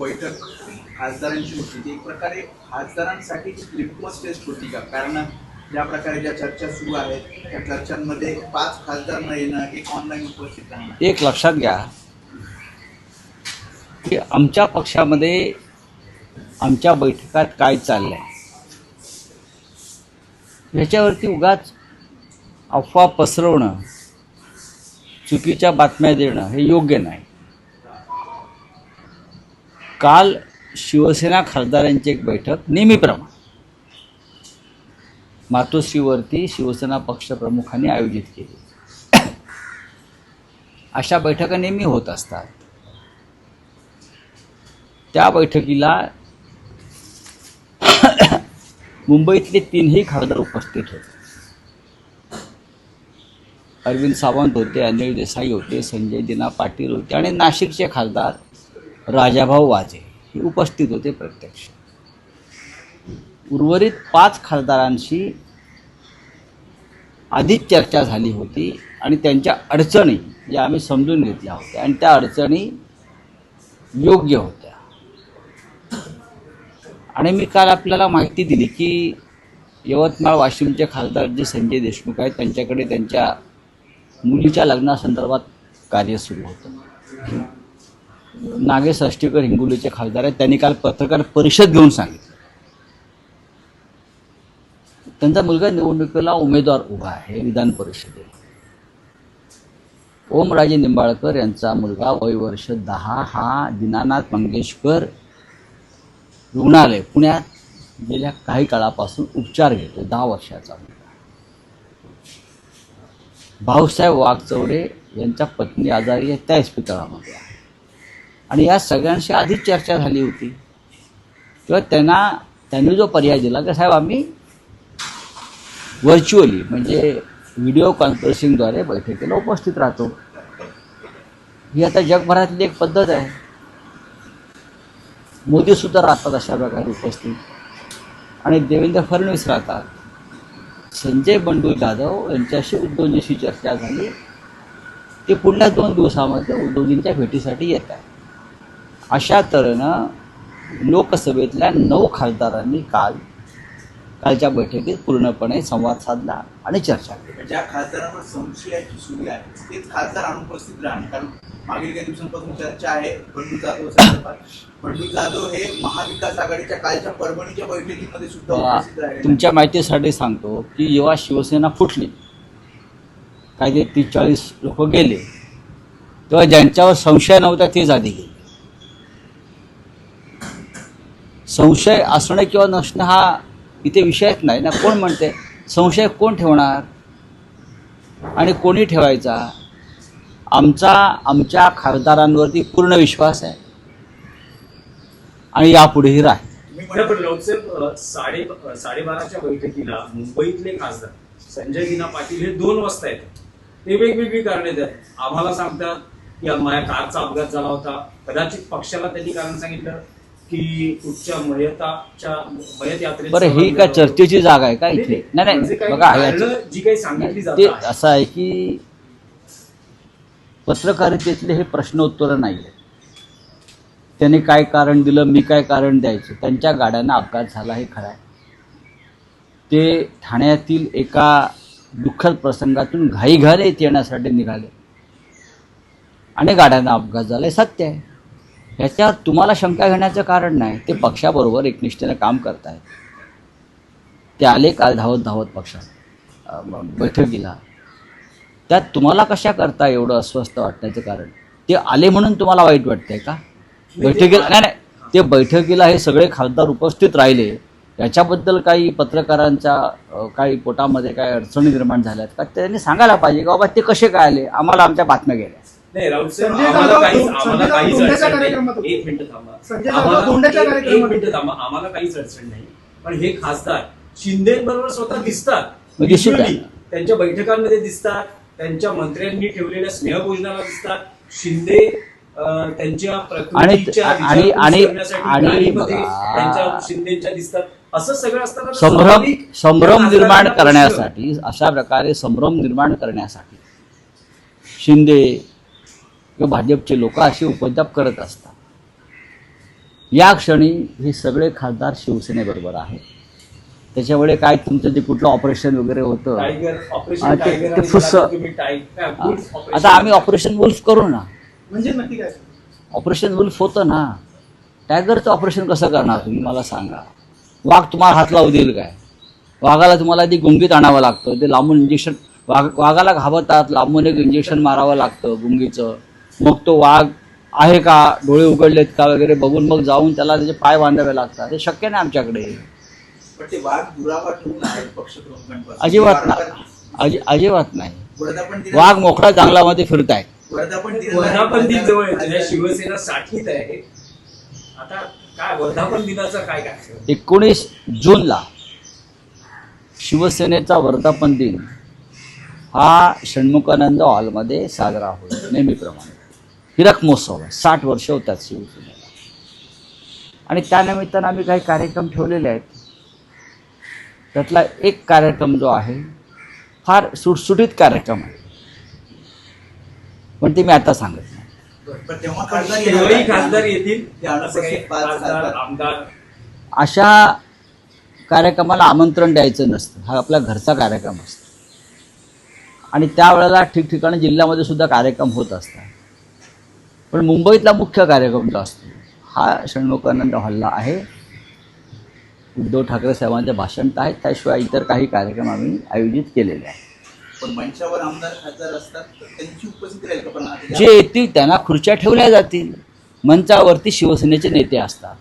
बैठक खासदारांची होती ती एक प्रकारे खासदारांसाठी लिटमस टेस्ट होती का? कारण ज्या प्रकारे ज्या चर्चा सुरू आहेत त्या चर्चांमध्ये 5 खासदार न येणं, एक ऑनलाईन उपस्थित राहणं. एक लक्षात घ्या की आमच्या पक्षामध्ये आमच्या बैठकात काय चाललंय ह्याच्यावरती उगाच अफवा पसरवणं, चुकीच्या बातम्या देणं हे योग्य नाही. काल शिवसेना खासदारांची एक बैठक नेहमीप्रमाणे मातोश्रीवरती शिवसेना पक्षप्रमुखांनी आयोजित केली. अशा बैठका नेहमी होत असतात. त्या बैठकीला मुंबईतले 3ही खासदार उपस्थित होते. अरविंद सावंत होते, अनिल देसाई होते, संजय दिना पाटील होते आणि नाशिकचे खासदार राजाभाऊ वाजे हे उपस्थित होते प्रत्यक्ष. उर्वरित 5 खासदारांशी आधीच चर्चा झाली होती आणि त्यांच्या अडचणी या आम्ही समजून घेतल्या होत्या आणि त्या अडचणी योग्य होत्या. आणि मी काल आपल्याला माहिती दिली की यवतमाळ वाशिमचे खासदार जे संजय देशमुख आहेत त्यांच्याकडे त्यांच्या मुलीच्या लग्नासंदर्भात कार्य सुरू होतं. नागेश अष्टीकर हिंगोलीचे खासदार आहेत, त्यांनी काल पत्रकार परिषद घेऊन सांगितलं त्यांचा मुलगा निवडणुकीला उमेदवार उभा आहे विधान परिषदेत. ओमराजे निंबाळकर यांचा मुलगा वय वर्ष 10 हा दीनानाथ मंगेशकर रुग्णालय पुण्यात गेल्या काही काळापासून उपचार घेतो. 10 वर्षाचा मुलगा. भाऊसाहेब वाघचौरे यांच्या पत्नी आजारी आहे, त्या इस्पितळामध्ये आहे. आणि या सगळ्यांशी आधीच चर्चा झाली होती किंवा त्यांनी जो पर्याय दिला की साहेब आम्ही व्हर्च्युअली म्हणजे व्हिडिओ कॉन्फरन्सिंगद्वारे बैठकीला उपस्थित राहतो. ही आता जगभरातली एक पद्धत आहे. मोदीसुद्धा राहतात अशा प्रकारे उपस्थित आणि देवेंद्र फडणवीस राहतात. संजय बंडू जाधव यांच्याशी उद्धवजींशी चर्चा झाली. ते पुढल्या 2 दिवसामध्ये उद्धवजींच्या भेटीसाठी येत आहे. अशा तऱ्हेनं लोकसभेतल्या 9 खासदारांनी कालच्या बैठकीत पूर्णपणे संवाद साधला आणि चर्चा केली. ज्या खासदारांवर संशयाची सुरू आहे तेच खासदार अनुपस्थित राहणे. कारण मागील काही दिवसांपासून चर्चा आहे बंडू जाधव संदर्भात. बंडू जाधव हे महाविकास आघाडीच्या कालच्या परभणीच्या बैठकीमध्ये सुद्धा उपस्थित राहिले. तुमच्या माहितीसाठी सांगतो की जेव्हा शिवसेना फुटली काही ते 30-40 लोक गेले तेव्हा ज्यांच्यावर संशय नव्हता तेच आधी गेले. संशय असणं किंवा नसणं हा इथे विषयच नाही ना. कोण म्हणते संशय कोण ठेवणार आणि कोणी ठेवायचा? आमच्या खासदारांवरती पूर्ण विश्वास आहे आणि यापुढेही राहील. लोकसभेत 12:30च्या बैठकीला मुंबईतले खासदार संजय दिना पाटील हे 2 वाजता येतात. ते वेगवेगळी कारणे देतात. आम्हाला सांगतात की माझ्या कारचा अपघात झाला होता. कदाचित पक्षाला त्यांनी कारण सांगितलं की कुठच्या मयत यात्रेत. बरं ही काय चर्चेची जागा आहे का इथे? नाही बघा जी काही सांगितली ते जातात असं आहे की पत्रकारितेतले हे प्रश्नोत्तर नाही आहे. त्याने काय कारण दिलं, मी काय कारण द्यायचं. त्यांच्या गाड्यांना अपघात झाला हे खरं आहे. ते ठाण्यातील एका दुःखद प्रसंगातून घाईघाईने इथे येण्यासाठी निघाले आणि गाड्यांना अपघात झाला हे सत्य आहे. ह्याच्यावर तुम्हाला शंका घेण्याचं कारण नाही. ते पक्षाबरोबर एकनिष्ठेनं काम करत आहेत. ते आले काल धावत पक्षात बैठकीला. त्यात तुम्हाला कशा करता एवढं अस्वस्थ वाटण्याचं कारण? ते आले म्हणून तुम्हाला वाईट वाटतंय का? बैठकीला नाही ते बैठकीला हे सगळे खासदार उपस्थित राहिले याच्याबद्दल काही पत्रकारांच्या काही पोटामध्ये काही अडचणी निर्माण झाल्यात का त्यांनी सांगायला पाहिजे की बाबा ते कसे काय आले, आम्हाला आमच्या बातम्या गेल्या. नाही राऊत साहेब, आम्हाला काहीच अडचण नाही. पण हे खासदार शिंदेबरोबर स्वतः दिसतात, त्यांच्या बैठकांमध्ये दिसतात, त्यांच्या मंत्र्यांनी ठेवलेल्या स्नेहभोजनाला दिसतात. शिंदे त्यांच्या प्रतिनिधीच्या शिंदेच्या दिसतात. असं सगळं असताना संभ्रम निर्माण करण्यासाठी, अशा प्रकारे संभ्रम निर्माण करण्यासाठी शिंदे किंवा भाजपचे लोक असे उपद्व्याप करत असतात. या क्षणी हे सगळे खासदार शिवसेनेबरोबर आहेत. त्याच्यामुळे काय तुमचं जे कुठलं ऑपरेशन वगैरे होतं टायगर हा, ऑपरेशन ते- टायगर ते आणि फुस- मला तुम्ही टाय- गुड्स ऑपरेशन- आता आम्ही ऑपरेशन वुल्फ करू ना. म्हणजे नक्की काय ऑपरेशन वुल्फ होतं ना. टायगरचं ऑपरेशन कसं करणार तुम्ही मला सांगा. वाघ तुम्हाला हात लावू देईल काय? वाघाला तुम्हाला ती गुंगीत आणावं लागतं, ते लांबून इंजेक्शन वाघाला घाबरतात, लांबून एक इंजेक्शन मारावं लागतं गुंगीचं. मग तो वाघ आहे का, डोळे उघडलेत का वगैरे बघून मग जाऊन त्याला त्याचे पाय बांधावे लागतात. हे शक्य नाही आमच्याकडे. पण ते वाघ दुरावा ठेवून आहेत पक्षप्रमुखांपासून. अजिबात नाही. अजिबात नाही. वर्धापन वाघ मोकळा जंगलामध्ये फिरतायत. वर्धापन दिन जवळ येतो. या शिवसेना साठीत आहे. आता काय वर्धापन दिनाचं काय काय 19 जूनला शिवसेनेचा वर्धापन दिन हा षण्मुखानंद हॉलमध्ये साजरा होईल नेहमीप्रमाणे. हिरक महोत्सव आहे. 60 वर्ष होतात शिवसेनेला. आणि त्यानिमित्तानं आम्ही काही कार्यक्रम ठेवलेले आहेत. त्यातला एक कार्यक्रम जो आहे फार सुटसुटीत कार्यक्रम आहे, पण ते मी आता सांगत नाही. पण तेव्हा तेव्हाही खासदार येतील. ते अनुपस्थित पाच खासदार खासदार. आमदार अशा कार्यक्रमाला आमंत्रण द्यायचं नसतं. हा आपला घरचा कार्यक्रम असतो. आणि त्यावेळेला ठिकठिकाणी जिल्ह्यामध्ये सुद्धा कार्यक्रम होत असतात. पण मुंबईतला मुख्य कार्यक्रम जो असतो हा षण्मुखानंद हॉलला आहे. उद्धव ठाकरे साहेबांचे भाषण तर आहेत, त्याशिवाय इतर काही कार्यक्रम आम्ही आयोजित केलेले आहेत. पण मंचावर आमदार खासदार असतात तर त्यांची उपस्थिती राहील का? पण आता जे येतील त्यांना खुर्च्या ठेवल्या जातील. मंचावरती शिवसेनेचे नेते असतात.